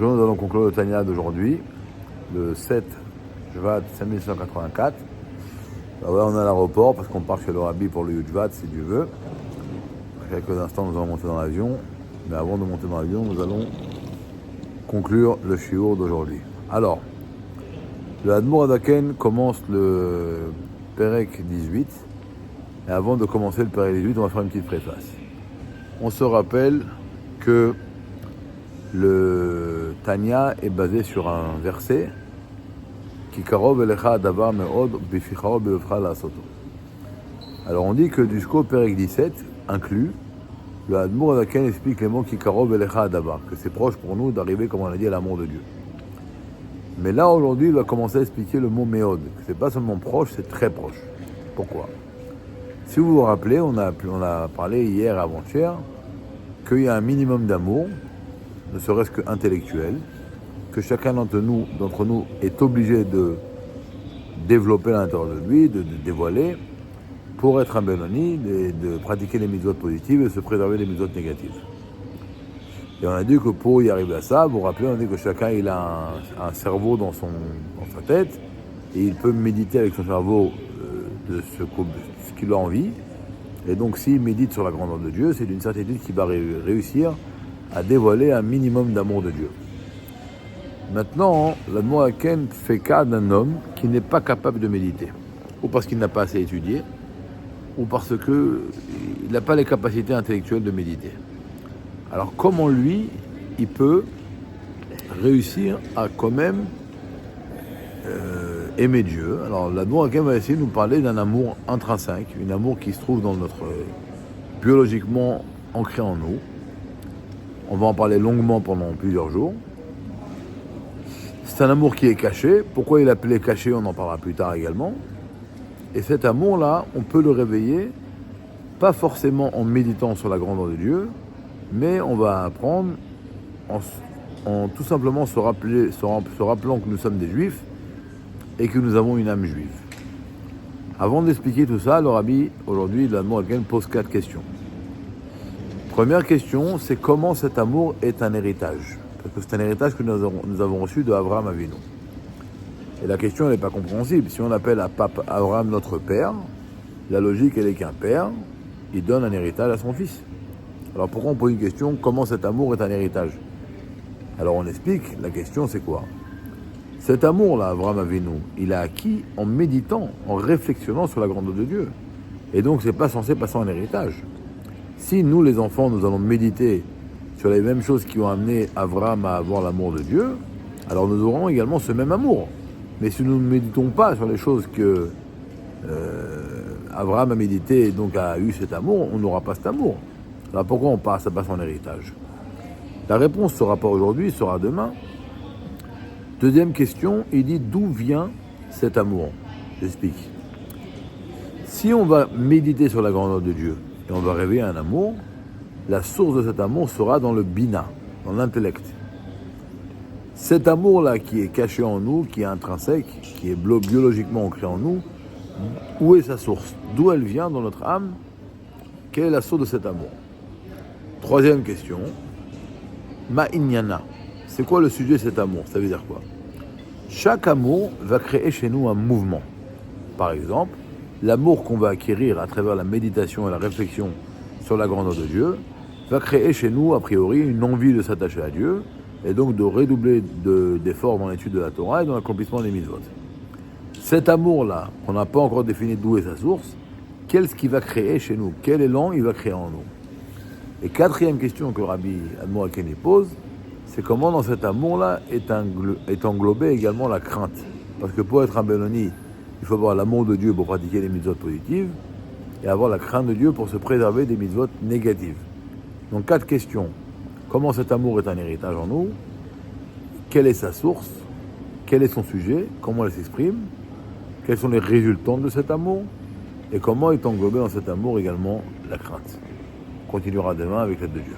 Nous allons conclure le Tanya d'aujourd'hui, le 7 Shvat 5184. Voilà, on est à l'aéroport parce qu'on part chez le Rabbi pour le Yudvat, si Dieu veut. Dans quelques instants, nous allons monter dans l'avion. Mais avant de monter dans l'avion, nous allons conclure le shiur d'aujourd'hui. Alors, le Admor Adaken commence le Perek 18. Et avant de commencer le Perek 18, on va faire une petite préface. On se rappelle que le Tanya est basé sur un verset qui karov elecha davar me'od bifichao be'ofcha la'asoto. Alors on dit que jusqu'au Perek 17 inclus, le Admor Adaken explique les mots qui karov elecha davar, que c'est proche pour nous d'arriver, comme on a dit, à l'amour de Dieu. Mais là aujourd'hui, il va commencer à expliquer le mot me'od, que c'est pas seulement proche, c'est très proche. Pourquoi? Si vous vous rappelez, on a parlé hier et avant-hier qu'il y a un minimum d'amour, ne serait-ce qu'intellectuel, que chacun d'entre nous est obligé de développer à l'intérieur de lui, de dévoiler, pour être un Benoni, de pratiquer les mitzvot positives et de se préserver des mitzvot négatives. Et on a dit que pour y arriver à ça, vous vous rappelez, on a dit que chacun il a un cerveau dans sa tête, et il peut méditer avec son cerveau de ce qu'il a envie. Et donc s'il médite sur la grandeur de Dieu, c'est d'une certitude qu'il va réussir à dévoiler un minimum d'amour de Dieu. Maintenant, l'Admor Adaken fait cas d'un homme qui n'est pas capable de méditer, ou parce qu'il n'a pas assez étudié, ou parce qu'il n'a pas les capacités intellectuelles de méditer. Alors comment lui, il peut réussir à quand même aimer Dieu? Alors l'Admor Adaken va essayer de nous parler d'un amour intrinsèque, un amour qui se trouve dans biologiquement ancré en nous. On va en parler longuement pendant plusieurs jours. C'est un amour qui est caché. Pourquoi il est appelé caché, on en parlera plus tard également. Et cet amour-là, on peut le réveiller, pas forcément en méditant sur la grandeur de Dieu, mais on va apprendre en tout simplement se rappelant que nous sommes des Juifs et que nous avons une âme juive. Avant d'expliquer tout ça, le Rabbi, aujourd'hui, l'Admor Adaken pose 4 questions. Première question, c'est comment cet amour est un héritage. Parce que c'est un héritage que nous avons reçu de Abraham Avinu. Et la question, elle n'est pas compréhensible. Si on appelle Abraham notre père, la logique, elle est qu'un père, il donne un héritage à son fils. Alors pourquoi on pose une question, comment cet amour est un héritage? Alors on explique, la question c'est quoi? Cet amour-là, Abraham Avinu, il a acquis en méditant, en réflexionnant sur la grandeur de Dieu. Et donc c'est pas censé passer en héritage. Si nous, les enfants, nous allons méditer sur les mêmes choses qui ont amené Abraham à avoir l'amour de Dieu, alors nous aurons également ce même amour. Mais si nous ne méditons pas sur les choses que Abraham a médité et donc a eu cet amour, on n'aura pas cet amour. Alors pourquoi ça passe en héritage? La réponse ne sera pas aujourd'hui, sera demain. Deuxième question, il dit d'où vient cet amour? J'explique. Si on va méditer sur la grandeur de Dieu, et on va réveiller un amour, la source de cet amour sera dans le bina, dans l'intellect. Cet amour-là qui est caché en nous, qui est intrinsèque, qui est biologiquement ancré en nous, où est sa source? D'où elle vient dans notre âme? Quelle est la source de cet amour? Troisième question, Ma'inyana. C'est quoi le sujet de cet amour? Ça veut dire quoi? Chaque amour va créer chez nous un mouvement. Par exemple, l'amour qu'on va acquérir à travers la méditation et la réflexion sur la grandeur de Dieu va créer chez nous, a priori, une envie de s'attacher à Dieu et donc de redoubler d'efforts dans l'étude de la Torah et dans l'accomplissement des mitzvot. Cet amour-là, qu'on n'a pas encore défini d'où est sa source, qu'est-ce qu'il va créer chez nous? Quel élan il va créer en nous? Et quatrième question que Rabbi Admor Adaken pose, c'est comment dans cet amour-là est englobée également la crainte. Parce que pour être un Benoni, il faut avoir l'amour de Dieu pour pratiquer les mitzvot positives et avoir la crainte de Dieu pour se préserver des mitzvot négatives. Donc 4 questions. Comment cet amour est un héritage en nous? Quelle est sa source? Quel est son sujet? Comment elle s'exprime? Quels sont les résultats de cet amour? Et comment est englobée dans cet amour également la crainte? On continuera demain avec l'aide de Dieu.